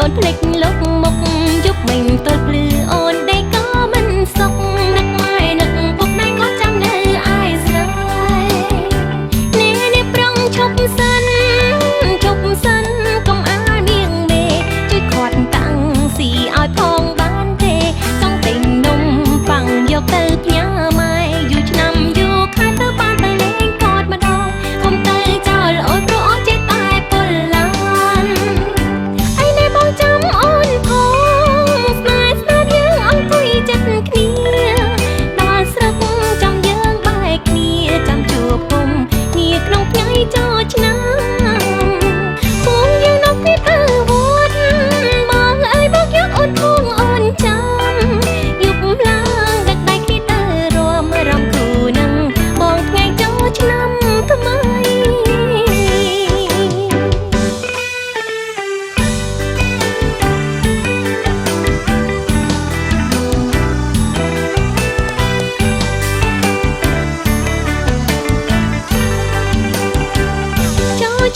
นพลิกลุกมุกยุบmình tôiปลือโอนได้ก็มันสกนักไม่นักพวกนั้นก็จำได้อายสายเน่เน่ปรองชบสันก็อาเนียงเมជួយขอดតាំងស៊ីឲ្យផងបានទេចង់ទិញនំប៉័ងយកទៅផ្ញើម៉ែយូរឆ្នាំយូរខែទៅបានទៅលេងកอดម្ដងកុំទៅចោលអូនព្រោះអូនចេះតែពលឡានអីនេះបងចាំអូនផងស្នេហ៍យើងអង្គុយចិត្តគ្នាដល់ស្រុកចាំយើងបែកគ្នាចាំជួបគុំគ្នាក្នុងថ្ងៃចូលឆ្នាំ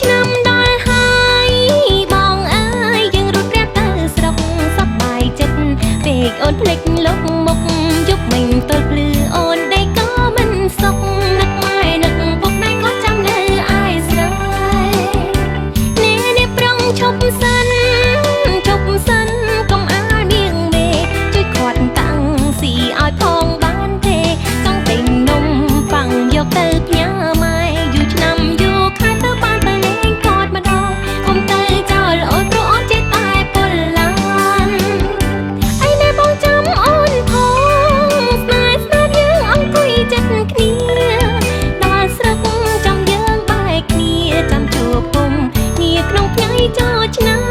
ឆ្នាំដល់ហើយបងអើយយើងរត់រះទៅស្រុកសប្បាយចិត្តពេកអូនភ្លេចលុកមុខយប់មិញទល់ភ្លឺអូនដេកក៏មិនសុខនឹកម៉ែនឹកពុកណៃក៏ចាំនៅអើយស្រីនេះនេះប្រងឈប់សិនកុំអានាងមេជួយខាត់តាំងស៊ីឲ្យផងបានទេចង់ទិញនំប៉័ងយកទៅផ្ញើម៉ែយូរឆ្នាំយូរខែទៅបានទៅលេងកอดម្ដងកុំទៅចោលអូនព្រោះអូនចេះតែពលឡានអីនេះបងចាំអូនផងស្នេហ៍យើងអង្គុយចិត្តគ្នាដល់ស្រុកចាំយើងបែកគ្នាចាំជួបគុំគ្នាក្នុងថ្ងៃចូលឆ្នាំ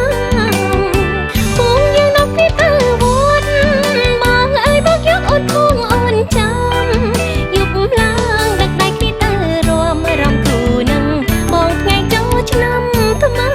ពុំយើងនៅគ្នាទៅវត្តបងអើយបងយកអូនធំអូនចាំយប់ឡើងដឹកដៃគ្នាទៅរួមរំគូនឹងបងថ្ងៃចូលឆ្នាំថ្មី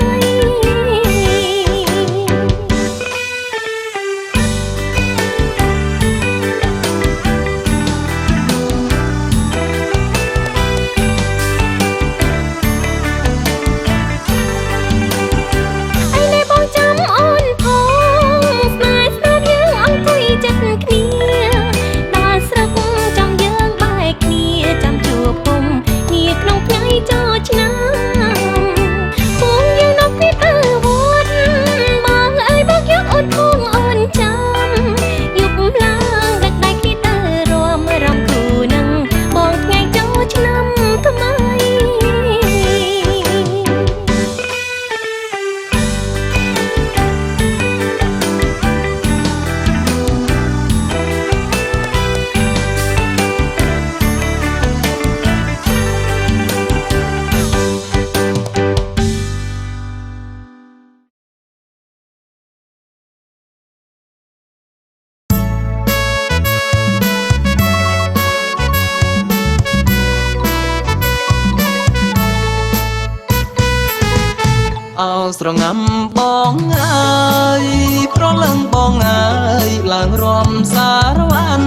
អោស្រងាំបងអើយប្រលឹងបងអើយឡើងរំសារវ័ន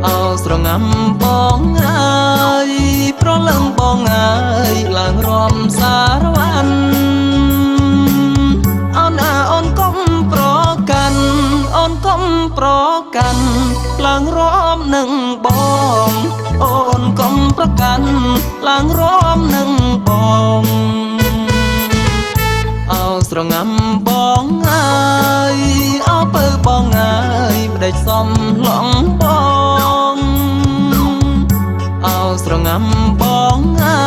អោស្រងាំបងអើយប្រលឹងបងអើយឡើងរំសារវ័នអូនអូនកុំប្រកាន់អូនកុំប្រកាន់ឡើងរំនឹងបងអូនកុំប្រកាន់ឡើងរំនឹងបងអោស្រងាំបងអើយអោពើបងអើយម្ដេចសំឡងបងអោស្រងាំបងអើ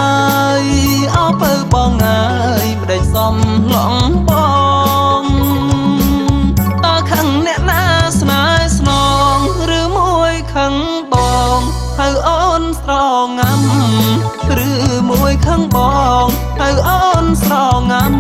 យអោពើបងអើយម្ដេចសំឡងបងតើខឹងអ្នកណាស្នេហ៍ស្នងឬមួយខឹងបងហៅអូនស្រងាំឬមួយខឹងបងហៅអូនស្រងាំ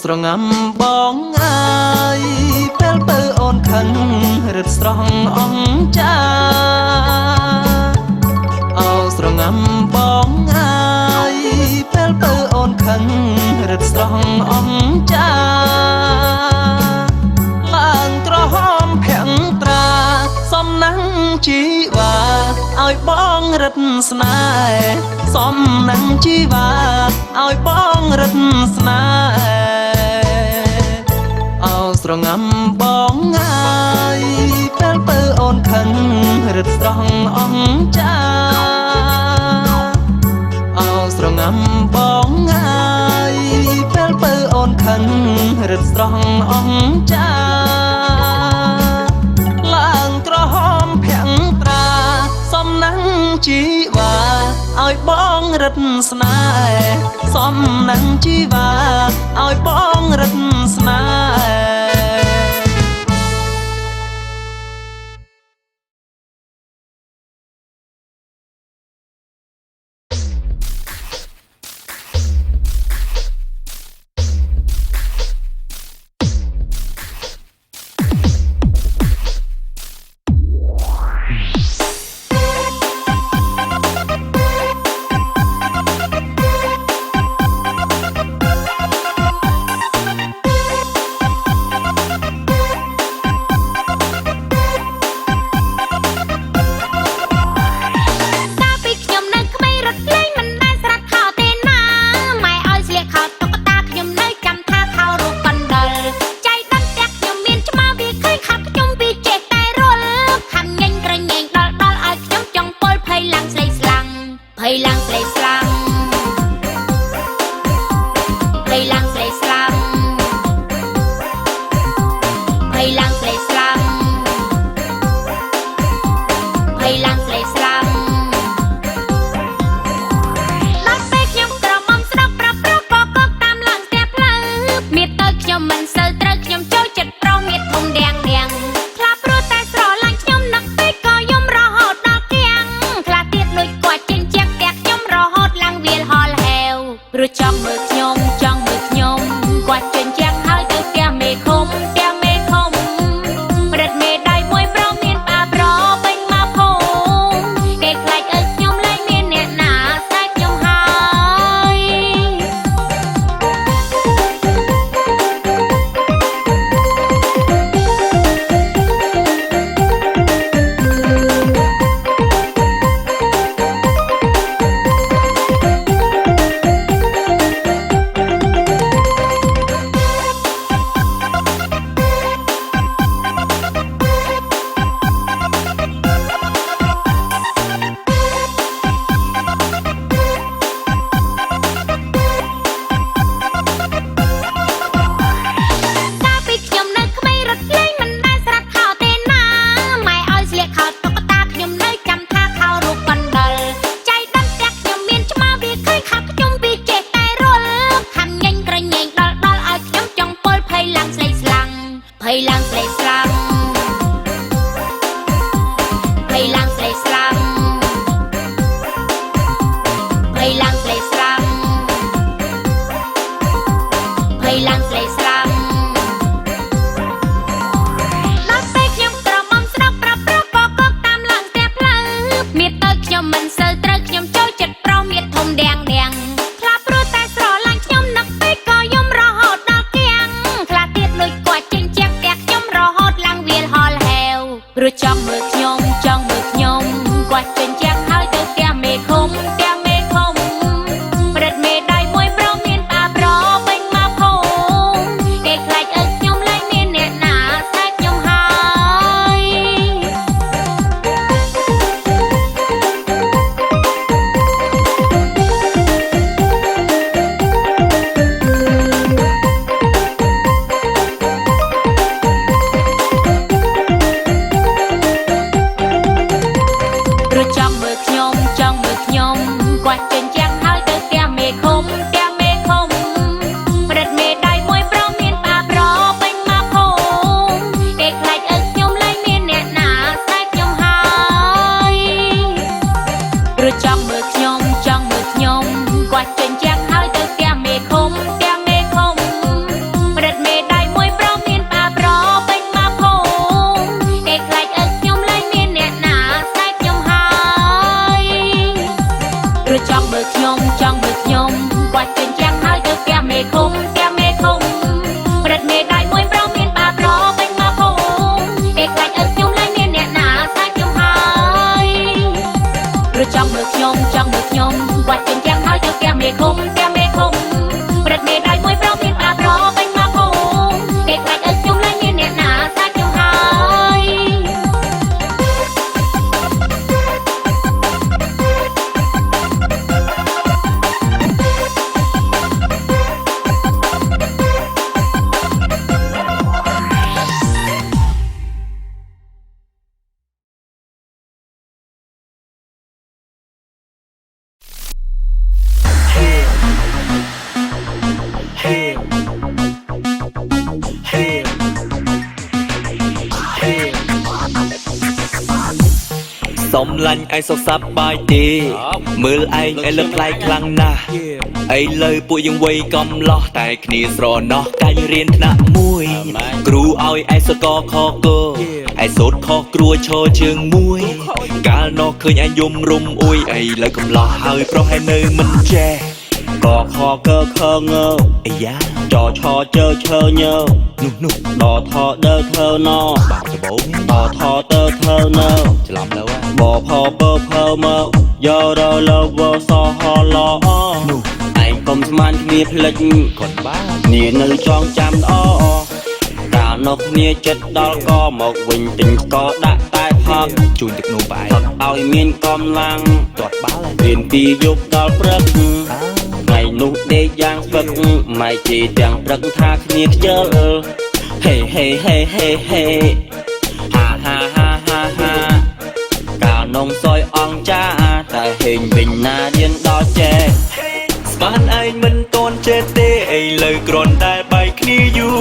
ស្រងាំបងអើយពេលពើអូនខឹងរឹតស្រស់អងចាអោស្រងាំបងអើយពេលពើអូនខឹងរឹតស្រស់អងចាឡើងក្រហមភាំងត្រាសំណាំងជីវ៉ាឲ្យបងរឹតស្នេហ៍សំណាំងជីវ៉ាឲ្យបងរឹតស្នេហ៍អោស្រងាំបងអើយពេលពើអូនខឹងរឹតស្រស់អងចាអោស្រងាំបងអើយពេលពើអូនខឹងរឹតស្រស់អងចាឡើងក្រហមភាំងត្រាសំណាំងជីវ៉ាឲ្យបងរឹតស្នេហ៍សំណាំងជីវ៉ាឲ្យបងរឹតស្នេហ៍ សុំលាញ់ឯងសុខសប្បាយទេមើលឯងឯលើផ្លែខ្លាំងណាស់ឥឡូវពួកយើងវ័យកំឡោះតែគ្នាស្រណោះកាយរៀនថ្នាក់មួយគ្រូឲ្យឯងសុតកខកឯងសូត្រខុសគ្រួឈរជើងមួយកាលនោះឃើញឯងយំរុំអួយឥឡូវកំឡោះហើយប្រុសឯងនៅមិនចេះកខកខងអាយ៉ាចឆជើឈើញើនោះដថដើធ្វើណបាក់ដបងដថទៅធ្វើណច្រឡំទៅបផពភើមកយករលវសហឡនោះឯងកុំស្មានគ្នាផ្លិចគាត់បាគ្នានៅចងចាំល្អកាលនោះគ្នាចិត្តដល់ក៏មកវិញទិញក៏ដាក់តែផឹកជូនទឹកនោមបែរឲ្យមានកំឡើងទាត់បាល់រៀនពីយប់ដល់ព្រឹកថ្ងៃនោះដេកយ៉ាងស្ពឹកម៉ែជេរទាំងព្រឹកថាគ្នាខ្ជិលហេហេហេហេហេហាហាហាហាហាកាលនំសយអងចាតែហេងវិញណារៀនដល់ចេះស្មានឯងមិនតន់ចេះទេឥឡូវគ្រាន់តែបែកគ្នាយូរ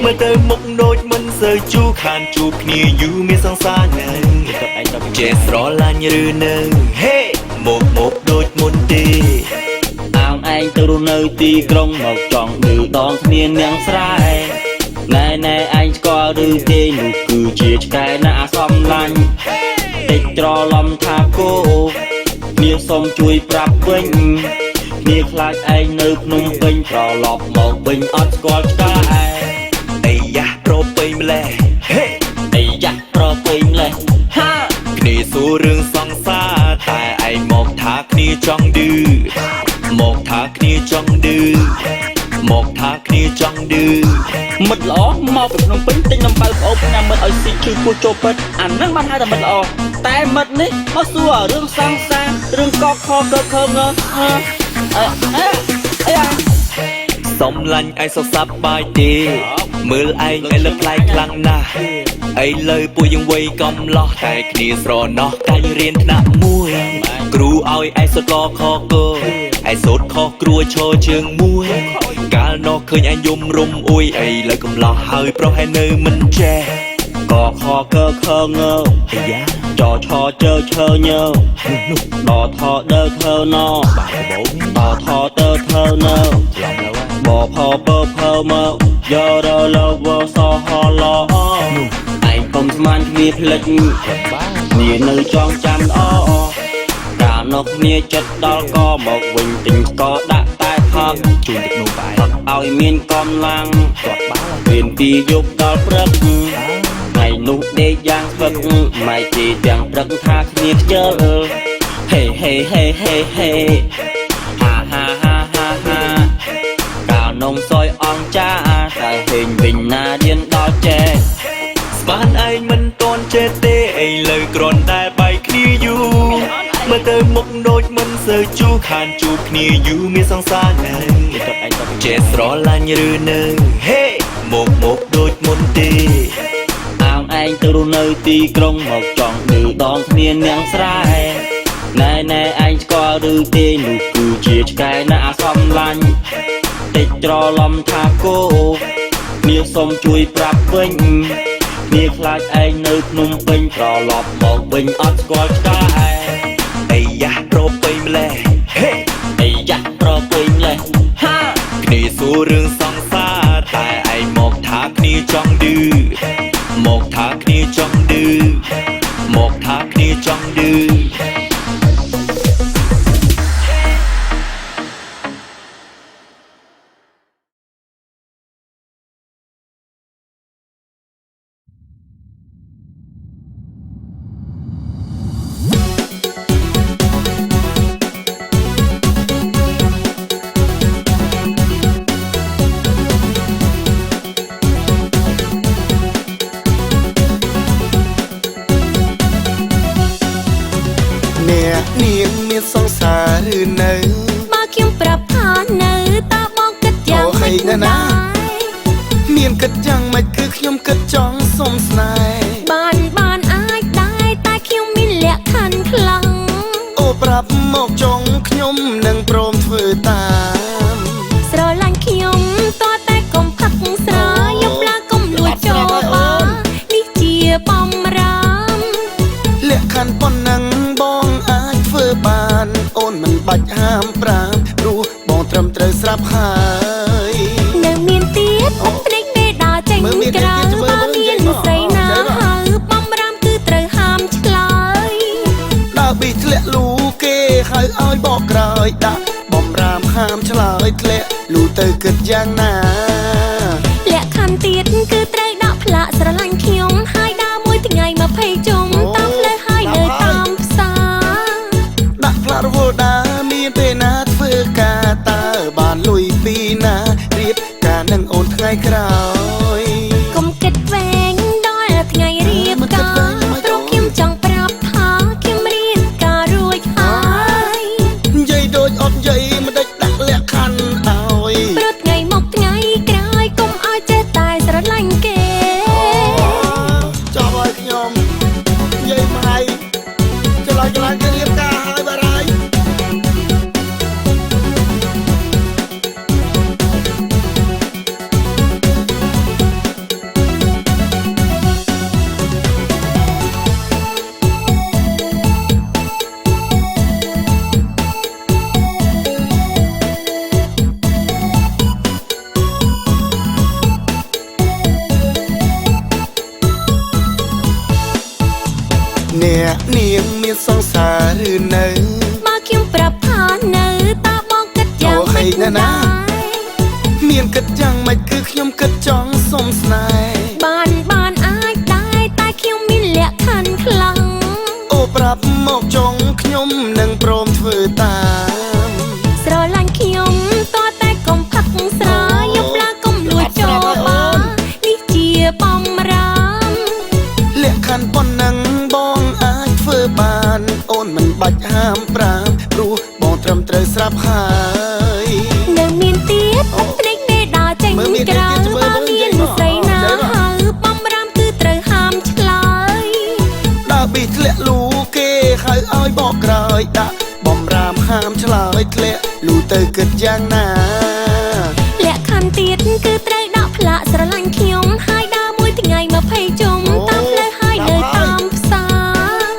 មើលទៅមុខដូចមិនសូវជូរខានជួបគ្នាយូរមានសង្សារនឹងចេះស្រឡាញ់ឬនឹងហេមកដូចមុនទេអោងឯងទៅរស់នៅទីក្រុងមកចង់ឌឺដងគ្នានាងស្រែណែឯងស្គាល់ឬទេនោះគឺជាឆ្កែណាសំឡាញ់តិចច្រឡំថាគោគ្នាសុំជួយប្រាប់វិញគ្នាខ្លាចឯងនៅភ្នំពេញត្រឡប់មកវិញអត់ស្គាល់ឆ្កែអីយ៉ាប្រពៃម្លេះហេអីយ៉ាប្រពៃម្លេះហាគ្នាសួររឿងសង្សារតែឯងមកថាគ្នាចង់ឌឺមកថាគ្នាចង់ឌឺមកថាគ្នាចង់ឌឺមិត្តល្អមកពីភ្នំពេញទិញនំប៉ៅប្អូនញ៉ាំមិត្តឲ្យស៊ីឈឺពោះចូលពេទ្យអាហ្នឹងបានហៅថាមិត្តល្អតែមិត្តនេះមកសួររឿងសង្សាររឿងកកខកខងអីសុំលាញ់ឯងសុខសប្បាយទេមើលឯងឯលើផ្លែខ្លាំងណាស់ឥឡូវពួកយើងវ័យកំឡោះតែគ្នាស្រណោះកាយរៀនថ្នាក់មួយគ្រូឲ្យឯងសុតកខកឯងសូត្រខុសគ្រួឈរជើងមួយកាលនោះឃើញឯងយំរុំអួយឥឡូវកំឡោះហើយប្រុសឯងនៅមិនចេះកខកខងអាយ៉ាចឆជើឈើញើនោះដថដើធ្វើណបាក់ដបងដថទៅធ្វើណច្រឡំទៅបផពភើមកយករលវសហឡនោះឯងកុំស្មានគ្នាផ្លិចគាត់បាគ្នានៅចងចាំល្អកាលនោះគ្នាចិត្តដល់ក៏មកវិញទិញក៏ដាក់តែផឹកជូនទឹកនោមបែរឲ្យមានកំឡើងទាត់បាល់រៀនពីយប់ដល់ព្រឹកថ្ងៃនោះដេកយ៉ាងស្ពឹកម៉ែជេរទាំងព្រឹកថាគ្នាខ្ជិលហេហេហេហេហេហាហាហាហាហាកាលនំសយអងចាតែហេងវិញណារៀនដល់ចេះស្មានឯងមិនតន់ចេះទេឥឡូវគ្រាន់តែបែកគ្នាយូរមើលទៅមុខដូចមិនសូវជូរខានជួបគ្នាយូរមានសង្សារនឹងចេះស្រឡាញ់ឬនឹងហេមកដូចមុនទេអោងឯងទៅរស់នៅទីក្រុងមកចង់ឌឺដងគ្នានាងស្រែណែឯងស្គាល់ឬទេនោះគឺជាឆ្កែណាសំឡាញ់តិចច្រឡំថាគោគ្នាសុំជួយប្រាប់វិញគ្នាខ្លាចឯងនៅភ្នំពេញត្រឡប់មកវិញអត់ស្គាល់ឆ្កែអីយ៉ាប្រពៃម្លេះហេអីយ៉ាប្រពៃម្លេះហាគ្នាសួររឿងសង្សារតែឯងមកថាគ្នាចង់ឌឺមកថាគ្នាចង់ឌឺមកថាគ្នាចង់ឌឺនាងមានសង្សារឬនៅបើខ្ញុំប្រាប់ថានៅតើបងគិតយ៉ាងម៉េចណាមានគិតយ៉ាងម៉េចគឺខ្ញុំគិតចង់សុំស្នេហ៍បានអាចដែរតែខ្ញុំមានលក្ខខណ្ឌខ្លាំងអូប្រាប់មកចង់ខ្ញុំនឹងព្រមធ្វើតាមស្រឡាញ់ខ្ញុំតើតែកុំផឹកស្រាយប់ឡាកុំលួចចូលបានេះជាបំរាមលក្ខខណ្ឌប៉ុណ្ណា ហាមប្រាមព្រោះបងត្រឹមត្រូវស្រាប់ហើយ នៅមានទៀតភ្នែកពេលដើរចេញក្រៅបើមានស្រីណាហៅបំរាមគឺត្រូវហាមឆ្លើយ ដើរប៊ីធ្លាក់លូគេហៅឲ្យបកក្រោយដាក់បំរាមហាមឆ្លើយធ្លាក់លូទៅគិតយ៉ាងណា លក្ខខណ្ឌទៀតគឺត្រូវដាក់ផ្លាកស្រឡាញ់ខ្ញុំហើយដើរមួយថ្ងៃ20ជុំតាមផ្លូវហើយនៅតាមផ្សារ ដាក់ផ្លាករវល់ដាមានពេលណាធ្វើការតើបានលុយពីណារៀបការនឹងអូនថ្ងៃក្រោយ កុំគិតវែងដល់ថ្ងៃរៀបការព្រោះខ្ញុំចង់ប្រាប់ថាខ្ញុំរៀបការរួចហើយ និយាយដូចអត់និយាយមិនដេចដាក់លក្ខខណ្ឌឲ្យ ព្រោះថ្ងៃមកថ្ងៃក្រោយកុំឲ្យចេះតែស្រឡាញ់គេ ចាប់ឲ្យខ្ញុំនិយាយមកហើយចលាចលាគេរៀបការហើយបារហើយ អ្នកនាងមានសង្សារឬនៅ បើខ្ញុំប្រាប់ថានៅតើបងគិតយ៉ាង អូហេ ម៉េច ណា ដែរ មានគិតយ៉ាងម៉េចគឺខ្ញុំគិតចង់សុំស្នេហ៍ បានអាចដែរតែខ្ញុំមានលក្ខខណ្ឌខ្លាំង អូប្រាប់មកចុងខ្ញុំនឹងព្រមធ្វើតាម ស្រឡាញ់ខ្ញុំតើតែកុំផឹកស្រាយប់ឡាកុំលួចចូលបាននេះជាបំរាម លក្ខខណ្ឌប៉ុណ្ណឹងបងអាចធ្វើបានអូនមិនបាច់ហាមប្រាមព្រោះបងត្រឹមត្រូវស្រាប់ហើយ នៅមានទៀតភ្នែកពេលដើរចេញក្រៅបើមានស្រីណាហៅបំរាមគឺត្រូវហាមឆ្លើយ ដើរប៊ីធ្លាក់លូគេហៅឲ្យបកក្រោយដាក់បំរាមហាមឆ្លើយធ្លាក់លូទៅគិតយ៉ាងណា លក្ខខណ្ឌទៀតគឺត្រូវដាក់ផ្លាកស្រឡាញ់ខ្ញុំហើយដើរមួយថ្ងៃ20ជុំតាមផ្លូវហើយនៅតាមផ្សារ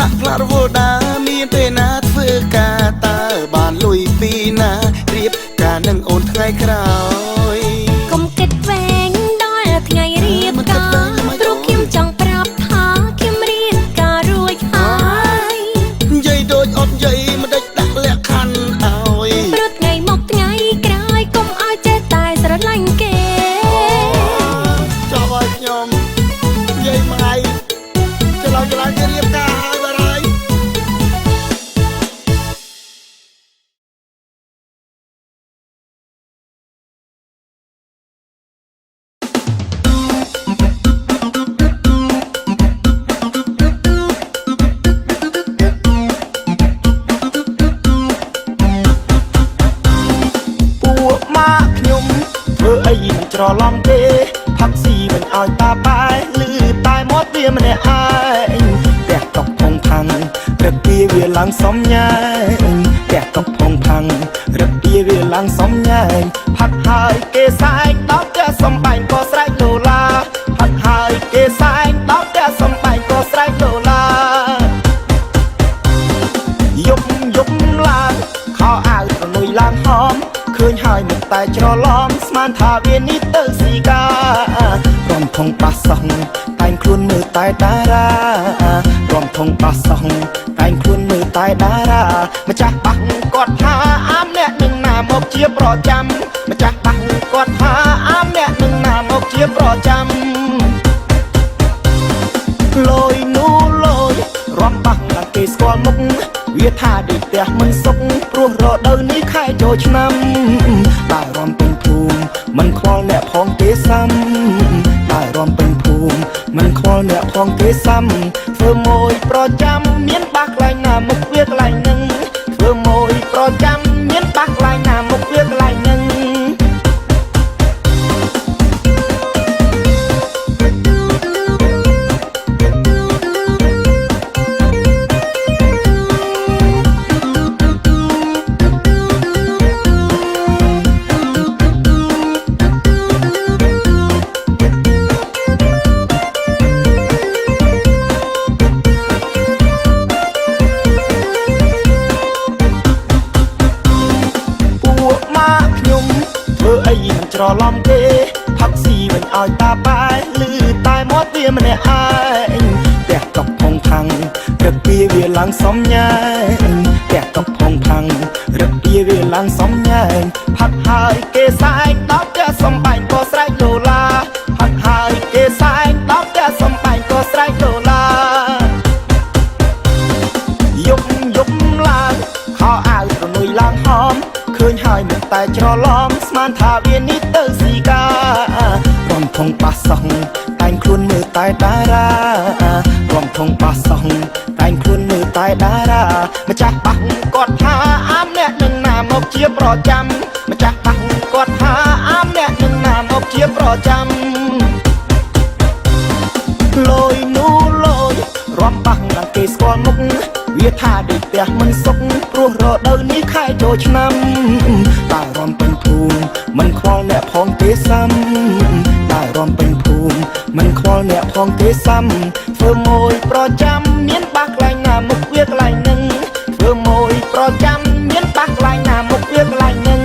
ដាក់ផ្លាករវល់ដាមានពេលណាធ្វើការតើបានលុយពីណារៀបការនឹងអូនថ្ងៃក្រោយ កុំគិតវែងដល់ថ្ងៃរៀបការព្រោះខ្ញុំចង់ប្រាប់ថាខ្ញុំរៀបការរួចហើយ និយាយដូចអត់និយាយមិនដេចដាក់លក្ខខណ្ឌឲ្យ ព្រោះថ្ងៃមកថ្ងៃក្រោយកុំឲ្យចេះតែស្រឡាញ់គេ ចាប់ឲ្យខ្ញុំនិយាយមកហើយចលាចលាគេរៀបការហើយបារហើយ ពួកម៉ាក់ខ្ញុំធ្វើអីមិនច្រឡំទេផាប់ស៊ីមិនឲ្យតាបែលឺតែមាត់វាម្នាក់ឯងផ្ទះតុកផងផាំងរឹកទាវាឡើងសំញ៉ែងផ្ទះតុកផងផាំងរឹកទាវាឡើងសំញ៉ែងផាត់ហើយគេសែងដល់ផ្ទះសំបែងក៏ស្រែកដុល្លារផាត់ហើយគេសែងដល់ផ្ទះសំបែងក៏ស្រែកដុល្លារ យប់ឡើងខោអាវប្រនុយឡើងហមឃើញហើយមិនតែច្រឡំស្មានថាវានេះទៅស៊ីការំធំប៉ះសោះតែងខ្លួនមើលតែតារារំធំប៉ះសោះតែងខ្លួនមើលតែតារាម្ចាស់បាក់គាត់ថាអាមអ្នកនឹងណាមកជាប្រចាំម្ចាស់បាក់គាត់ថាអាមអ្នកនឹងណាមកជាប្រចាំលយនោះលយរំបាក់ឡើងគេស្គាល់មុខវាថាដេកផ្ទះមិនសុខព្រោះរដូវនេះខែចូលឆ្នាំតែរំពេញភូមិមិនខ្វល់អ្នកផងគេសាំតែរំពេញភូមិមិនខ្វល់អ្នកផងគេសាំធ្វើមួយប្រចាំមានបាក់កន្លែងណាមុខវាកន្លែងនឹងធ្វើមួយប្រចាំមានបាក់កន្លែងណាមុខវាកន្លែងនឹង អ ឡំគេផឹកស៊ីវិញឲ្យតាបាយលឺតែមាត់វាម្នាក់ឯងផ្ទះកប់ផងផាំងរឹកពីវាឡើងសំញ៉ែងផ្ទះកប់ផងផាំងរឹកពីវាឡើងសំញ៉ែងផឹកហើយគេសែងដល់ផ្ទះសំបែងក៏ស្រែកដុល្លារផឹកហើយគេសែងដល់ផ្ទះសំបែងក៏ស្រែកដុល្លារយប់ឡើងខោអាវប្រនុយឡើងហមឃើញហើយមិនតែច្រឡំស្មានថាវានេះទៅស៊ីការំធងប៉ះសោះតែងខ្លួនមើលតែតារារំធងប៉ះសោះតែងខ្លួនមើលតែតារាម្ចាស់បាក់គាត់ថាអាមអ្នកនឹងណាមកជាប្រចាំម្ចាស់បាក់គាត់ថាអាមអ្នកនឹងណាមកជាប្រចាំលយនោះលយរំបាក់ដល់គេស្គាល់មុខវាថាដេកផ្ទះមិនសុខព្រោះរដូវនេះខែចូលឆ្នាំតែរំពេញភូមិមិនខ្វល់អ្នកផងទេសាំតែរំពេញភូមិមិនខ្វល់អ្នកផងទេសាំធ្វើមួយប្រចាំមានបាក់កន្លែងណាមុខវាកន្លែងនឹងធ្វើមួយប្រចាំមានបាក់កន្លែងណាមុខវាកន្លែងនឹង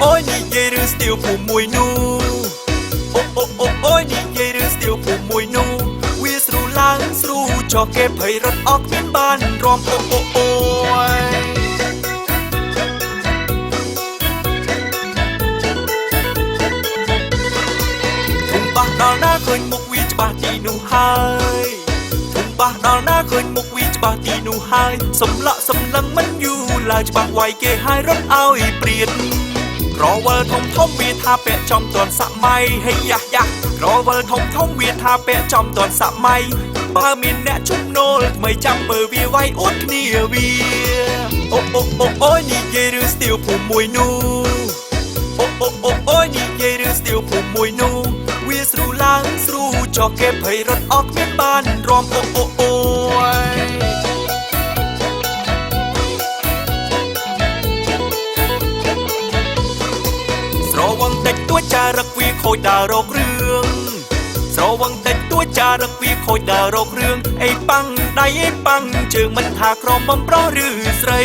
អូយនិយាយរឿងស្ទៀវពូមួយនោះអូយនិយាយរឿងស្ទៀវពូមួយនោះវាស្រួលឡើងស្រួលចោះគេភ័យរត់អស់គ្មានបានរំអូយធំបាស់ដល់ណាឃើញមុខវាច្បាស់ទីនោះហើយធំបាស់ដល់ណាឃើញមុខវាច្បាស់ទីនោះហើយសំឡក់សំឡឹងមិនយូរឡើយច្បាស់វាយគេហើយរត់ឲ្យព្រាតក្រវល់ធំវាថាពាក់ចំទាន់សម័យហេយ៉ាយ៉ាក្រវល់ធំវាថាពាក់ចំទាន់សម័យបើមានអ្នកជំនោលថ្មីចាំមើលវាវាយអួតគ្នាវាអូយនិយាយរឿងស្ទៀវភូមិមួយនោះអូយនិយាយរឿងស្ទៀវភូមិមួយនោះវាស្រួលឡើងស្រួលចោះគេភ័យរត់អស់គ្មានបានរំអូយស្រវឹងតិចតួចចារឹកវាខូចដើររករឿងស្រវឹងតិចតួចចារឹកវាខូចដើររករឿងអីប៉ាំងដៃអីប៉ាំងជើងមិនថាក្រមបំប្រុសឬស្រី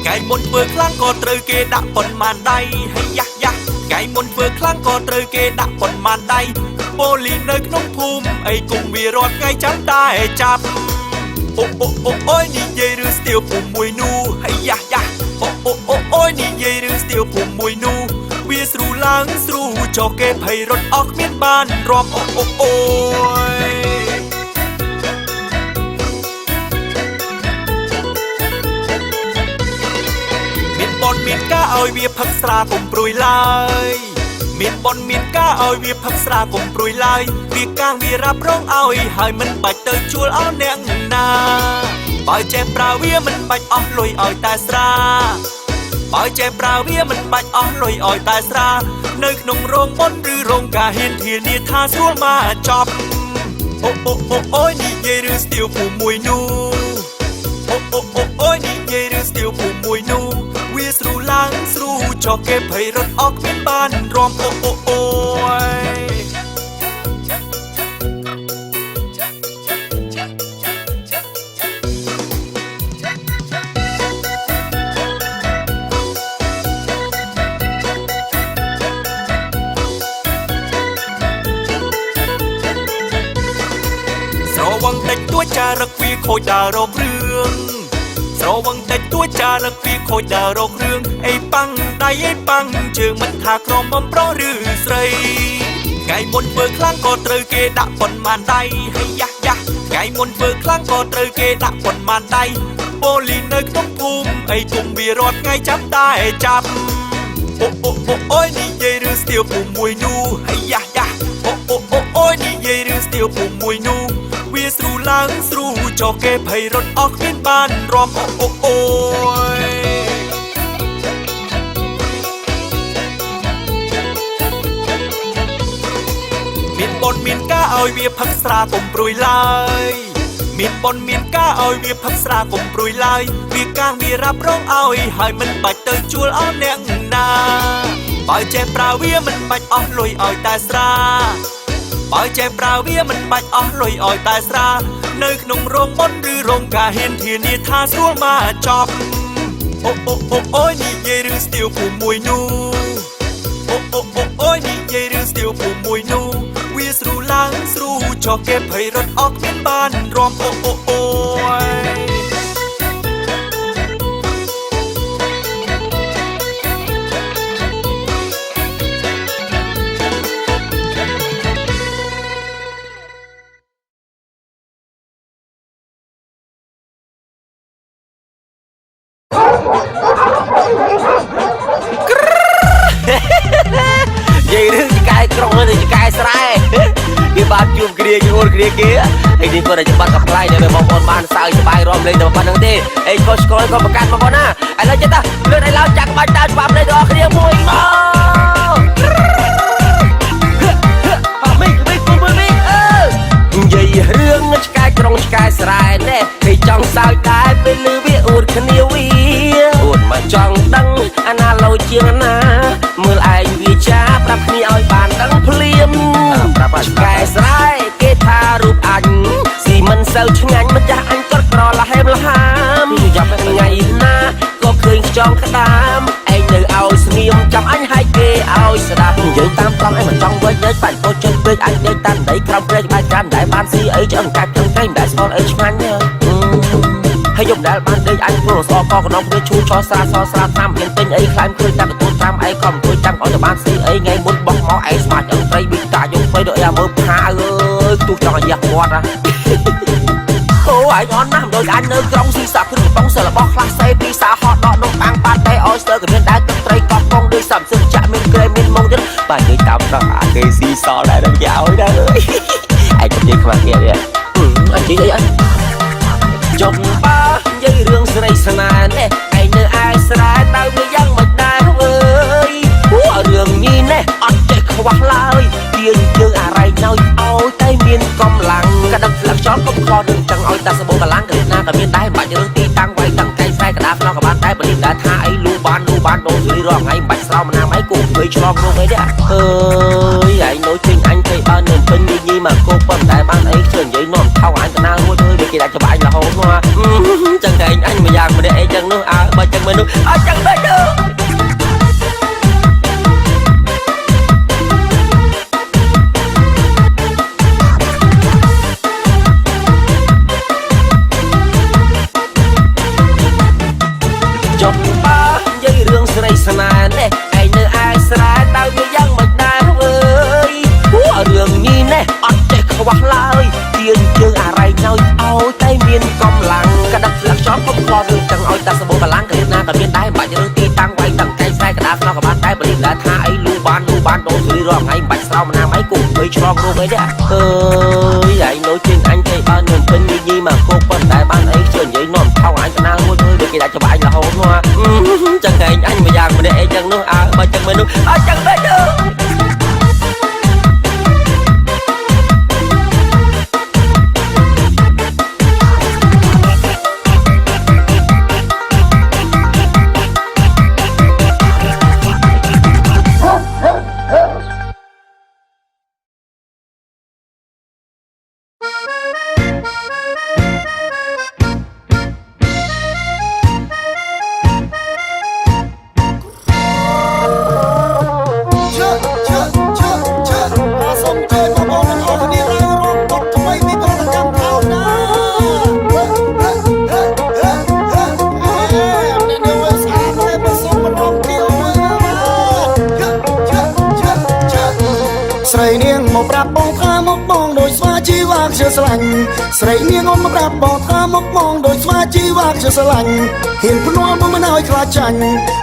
ថ្ងៃមុនធ្វើខ្លាំងក៏ត្រូវគេដាក់ប៉ុន្មានដៃហើយយ៉ាស់យ៉ាស់ថ្ងៃមុនធ្វើខ្លាំងក៏ត្រូវគេដាក់ប៉ុន្មានដៃប៉ូលីសនៅក្នុងភូមិអីគុំវារាល់ថ្ងៃចាំតែចាប់អូយនិយាយរឿងស្ទៀវភូមិមួយនោះហើយយ៉ាស់យ៉ាស់អូយនិយាយរឿងស្ទៀវភូមិមួយនោះវាស្រួលឡើងស្រួលចោះគេភ័យរត់អស់គ្មានបានរំអូយមានបនមានការឲ្យវាផឹកស្រាកុំព្រួយឡើយមានបនមានការឲ្យវាផឹកស្រាកុំព្រួយឡើយវាកាងវារ៉ាប់រងឲ្យហើយមិនបាច់ទៅជួលអស់អ្នកណាបើចេះប្រើវាមិនបាច់អស់លុយឲ្យតែស្រាបើចេះប្រើវាមិនបាច់អស់លុយឲ្យតែស្រានៅក្នុងរោងបុនឬរោងការហ៊ានធានាថាស្រួលមកចប់អូយនិយាយរឿងស្ទៀវភូមិមួយនោះអូយនិយាយរឿងស្ទៀវភូមិមួយនោះវាស្រួលឡើងស្រួលចោះគេភ័យរត់អស់គ្មានបានរំអូយស្រវឹងតិចតួចចារឹកវាខូចដើររករឿងស្រវឹងតិចតួចចារឹកវាខូចដើររករឿងអីប៉ាំងដៃអីប៉ាំងជើងមិនថាក្រមបំប្រុសឬស្រីថ្ងៃមុនធ្វើខ្លាំងក៏ត្រូវគេដាក់ប៉ុន្មានដៃហើយយ៉ាស់យ៉ាស់ថ្ងៃមុនធ្វើខ្លាំងក៏ត្រូវគេដាក់ប៉ុន្មានដៃប៉ូលីសនៅក្នុងភូមិអីគុំវារាល់ថ្ងៃចាំតែចាប់អូយនិយាយរឿងស្ទៀវភូមិមួយនោះហើយយ៉ាស់យ៉ាស់អូយនិយាយរឿងស្ទៀវភូមិមួយនោះវាស្រួល ឡើងស្រូចោគេភ័យរត់អស់គ្មានបានរំអូយមានបនមានការឲ្យវាផឹកស្រាកុំព្រួយឡើយមានបនមានការឲ្យវាផឹកស្រាកុំព្រួយឡើយវាកាងវារ៉ាប់រងឲ្យហើយមិនបាច់ទៅជួលអស់អ្នកណាបើចេះប្រើវាមិនបាច់អស់លុយឲ្យតែស្រាបើចេះប្រើវាមិនបាច់អស់លុយឲ្យតែស្រានៅក្នុងរោងបុនឬរោងការហ៊ានធានាថាស្រួលមកចប់អូយនិយាយរឿងស្ទៀវពូមួយនោះអូយនិយាយរឿងស្ទៀវពូមួយនោះវាស្រួលឡើងស្រួលចោះគេភ័យរត់អស់គ្មានបានរំអូយនិយាយរឿងចកាយក្រុងទៅចកាយស្រែគេបានជួបគ្នាអូនគ្នាគេអីនេះគាត់តែបាត់កំ pl ដែលបងប្អូនបានសើចសប្បាយរំលេងតែប៉ុណ្្នឹងទេអីក៏ស្គាល់ក៏ប្រកាសបងប្អូនណាឥឡូវចិត្តលឿនឲ្យឡើងចាក់បាច់ដើរច្បាប់លេងដល់គ្នាមួយមកនិយាយរឿងឆ្កែក្រុងឆ្កែស្រែណែគេចង់សើចដែរពេលលឺវាអួតគ្នាវាអួតមកចង់ដឹងអាណាលោជាងណាមើលឯងវាចាប្រាប់គ្នាឲ្យបានដឹងភ្លាមប្រាប់ឆ្កែស្រែគេថារូបអញស៊ីមិនសូវឆ្ងាញ់ម្ចាស់អញគាត់ក្រលហេមលហាមចាប់ថ្ងៃណាក៏ឃើញខ្ចង់ក្តាមឯងនៅឲ្យស្ងៀមចាំអញឲ្យគេឲ្យស្ដាប់និយាយតាមត្រង់ឯងមិនចង់វិញទេបាច់ពោចេញពេកអញដេកតាមដីក្រោមព្រែកបាយក្រានដែលបានស៊ីអីឆ្អឹងកាច់ឆ្អឹងកែងដែលស្គាល់អីឆ្ងាញ់ទេហើយយប់ដែលបានដេកអញព្រោះសកកណ្ដុំគ្នាឈូឆោស្រាតាមមានពេញអីខ្លាញ់ឃើញតែបន្ទូលតាមឯងក៏អង្គុយចាំឲ្យតែបានស៊ីអីថ្ងៃមុនបោះមកឯងស្មាច់អឹងត្រីប៊ីតាយកទៅដល់អាមើលផាអើយទូចង់ឲ្យយ៉ាស់មាត់អូឯងអន់ណាស់មិនដូចអញនៅក្រុងស៊ីសាព្រឹកកំប៉ុងសិលរបស់ខ្លះសេពីសាហត់ដកនំអាំងបាត់តែអយស្ទើក៏មានដែរទឹកត្រីកប់កងដូចសំសឹកចាក់មានក្រែមមានមុងទៀតបាទនិយាយតាមត្រង់អាគេស៊ីសល់ដែរគេឲ្យដែរឯងខ្ញុំនិយាយខ្វះគេទេអញនិយាយអីចុះបើនិយាយរឿងស្រីស្នេហ៍នេះឯងនៅឯស្រែទៅវាយ៉ាងមិនដែរវើយរឿងនេះនេះអត់ចេះខ្វះឡើយទៀងយើងអារៃណោយឲ្យតែមានកម្លាំងកដឹកស្លឹកចោលកុំខលរឿងចឹងឲ្យតែសបោកម្លាំងក៏ណាក៏មានដែរបាច់រឿងទីតាំងវាយតាំងកែងស្រែកដាក្នុងក៏បានដែរបលីដែរថាអីលូបានដូរស៊ូរីរងថ្ងៃបាច់ស្រោមណាមអីគូធ្វើឆ្លងនោះអីទេអើយឯងនោះជិញអញទៅបាននៅពេញញីមកគោប៉ុន្តែបានអីជឿនិយាយនាំថោអញកណារួចអើយវាគេដាក់ច្បាស់អញរហូតមកចឹងតែអញមួយយ៉ាងម្នាក់អីចឹងនោះអើបើចឹងមើលនោះអត់ចឹងដូចទៅចុះបើនិយាយរឿងស្រីស្នេហ៍នេះឯងនៅឯស្រែទៅវាយ៉ាងមិនដែរវើយរឿងនេះនេះអត់ចេះខ្វះឡើយទៀងជើងអារៃណោយឲ្យតែមានកម្លាំងកដឹកស្លឹកចោលកុំខលរឿងចឹងឲ្យតែសបោកម្លាំងក៏ណាក៏មានដែរបាច់រឿងទីតាំងវាយតាំងកែងស្រែកដាក្នុងក៏បានដែរបលីដែរថាអីលូបានដូរស៊ូរីរងថ្ងៃបាច់ស្រោមណាមអីគូធ្វើឆ្លងនោះអីទេអើយឯងនោះជិញអញទៅបាននៅពេញញីមកគោប៉ុន្តែបានអីជឿនិយាយនាំថោអញកណារួចអើយវាគេដាក់ច្បាស់អញរហូតមកចឹងតែអញមួយយ៉ាងម្នាក់អីចឹងនោះអើបើចឹងមើលនោះអត់ចឹងដូចទៅស្រីនាងមកប្រាប់បងថាមកបងដោយស្វាជីវ៉ាខ្ជិលស្រឡាញ់ស្រីនាងមកប្រាប់បងថាមកបងដោយស្វាជីវ៉ាខ្ជិលស្រឡាញ់ហ៊ានភ្នាល់បងមិនឲ្យខ្លាចចាញ់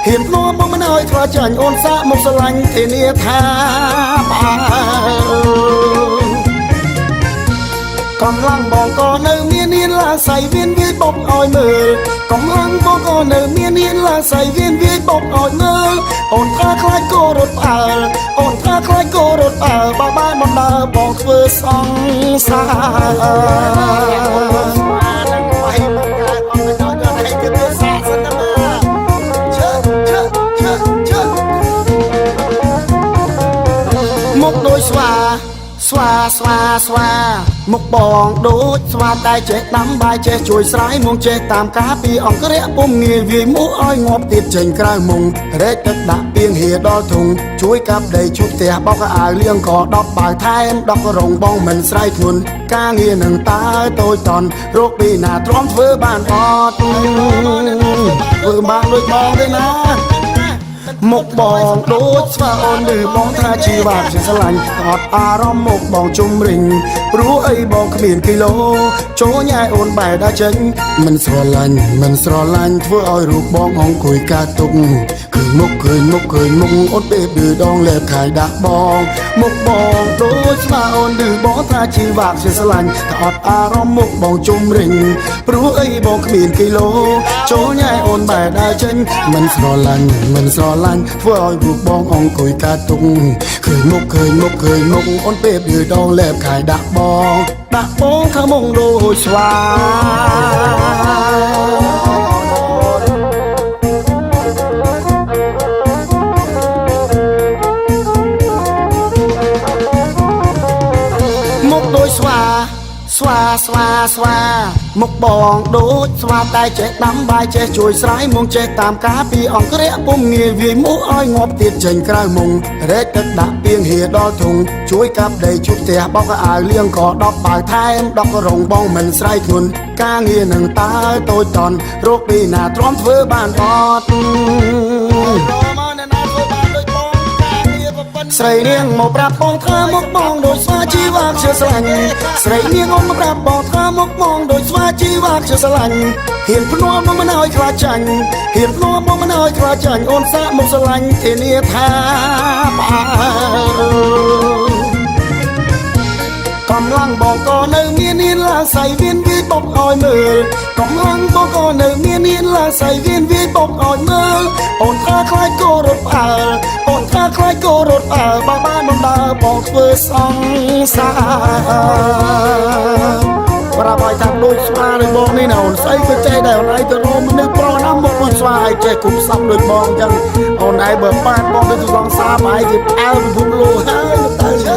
ហ៊ានភ្នាល់បងមិនឲ្យខ្លាចចាញ់អូនសាកមកស្រឡាញ់ធានាថា កំឡុងបងក៏នៅមាននាងឡាសៃវៀនវាយបុកឲ្យមើលកំឡុងបងក៏នៅមាននាងឡាសៃវៀនវាយបុកឲ្យមើលអូនថាខ្លាចគោរត់ផ្អើលអូនថាខ្លាចគោរត់ផ្អើលបើបានមិនដើរបងធ្វើសង្សារមុខដូចស្វាមុខបងដូចស្វាតែចេះដាំបាយចេះជួយស្រ័យមុងចេះតាមការពីអង្គរៈពុំងាយវាយមុខឲ្យងាប់ទៀតចេញក្រៅមុងរែកទឹកដាក់ពីងហៀដល់ធុងជួយកាប់ដីជប់ផ្ទះបោកអាវលៀងក៏ដប់បាវថែមដប់រងបងមិនស្រ័យធ្ងន់ការងារនឹងតើតូចតន់រកពីណាទ្រាំធ្វើបានអត់ធ្វើបានដូចបងទេណាមុខបងដូចស្វាអូនឬបងថាជីវ៉ាជាស្រឡាញ់អត់អារម្មណ៍មុខបងជុំរិញព្រោះអីបងគ្មានគីឡូចូលញ៉ែអូនបែរដល់ចេញមិនស្រឡាញ់ធ្វើឲ្យរូបបងអង្គុយកាទុកឃើញមុខអូនពេលឌឺដងលែបខាយដាក់បងមុខបងដូចស្វាអូនឬបងថាជីវ៉ាជាស្រឡាញ់តែអត់អារម្មណ៍មុខបងជុំរិញព្រោះអីបងគ្មានគីឡូចូលញ៉ែអូនបែរដល់ចេញមិនស្រឡាញ់ធ្វើឲ្យរូបបងអង្គុយកាទុកឃើញមុខអូនពេលឌឺដងលែបខាយដាក់បងខាងមុងដូចស្វាមុខដូចស្វាមុខបងដូចស្វាតែចេះដាំបាយចេះជួយស្រ័យមុងចេះតាមការពីអង្គរៈពុំងាយវាយមុខឲ្យងាប់ទៀតចេញក្រៅមុងរែកទឹកដាក់ពីងហៀដល់ធុងជួយកាប់ដីជប់ផ្ទះបោកអាវលៀងក៏ដប់បាវថែមដប់រងបងមិនស្រ័យធ្ងន់ការងារនឹងតើតូចតន់រកពីណាទ្រាំធ្វើបានអត់ស្រីនាងមកប្រាប់បងថាមុខបងដូចស្វាជីវ៉ាជាស្រឡាញ់ស្រីនាងអូនមកប្រាប់បងថាមុខបងដូចស្វាជីវ៉ាជាស្រឡាញ់ហ៊ានភ្នាល់មកមិនឲ្យខ្លាចចាញ់អូនសាកមកស្រឡាញ់ធានាថាផ្អើលកំឡុងបងក៏នៅមាននាងឡាសៃវៀនវាយបុកឲ្យមើលកំឡុងបងក៏នៅមាននាងឡាសៃវៀនវាយបុកឲ្យមើលអូនថាខ្លាចគោរត់ផ្អើលបើបានមិនដើរបងធ្វើសង្សារប្រាប់ឲ្យថាដូចស្វាដូចបងនេះណាអូនស្អីក៏ចេះដែរអូនឯងទៅរកមនុស្សប្រុសណាមកដូចស្វាឲ្យចេះគុំសក់ដូចបងអញ្ចឹងអូនឯងបើប៉ានបងទៅសង្សារប្រហែលជាផ្អើលពិភពលោកហើយទៅឈើ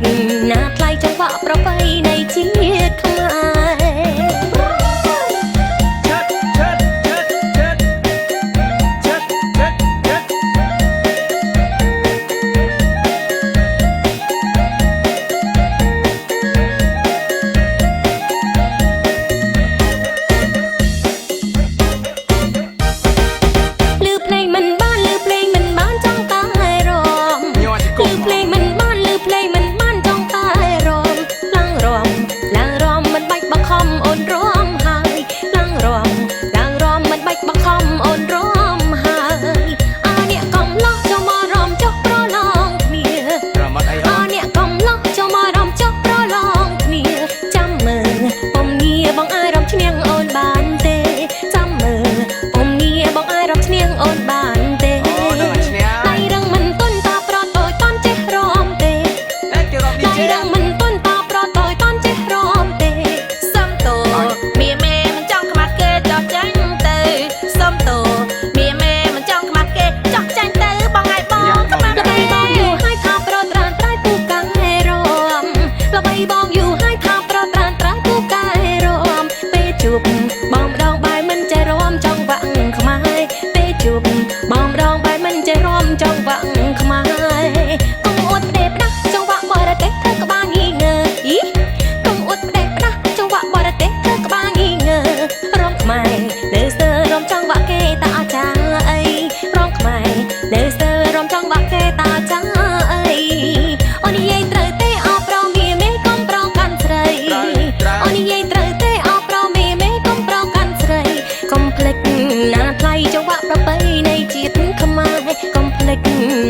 ចណាថ្លៃចង្វាក់ប្រពៃណីជាតិខ្មែរ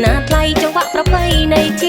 ណាថ្លៃចង្វាក់ប្រពៃណីជាតិ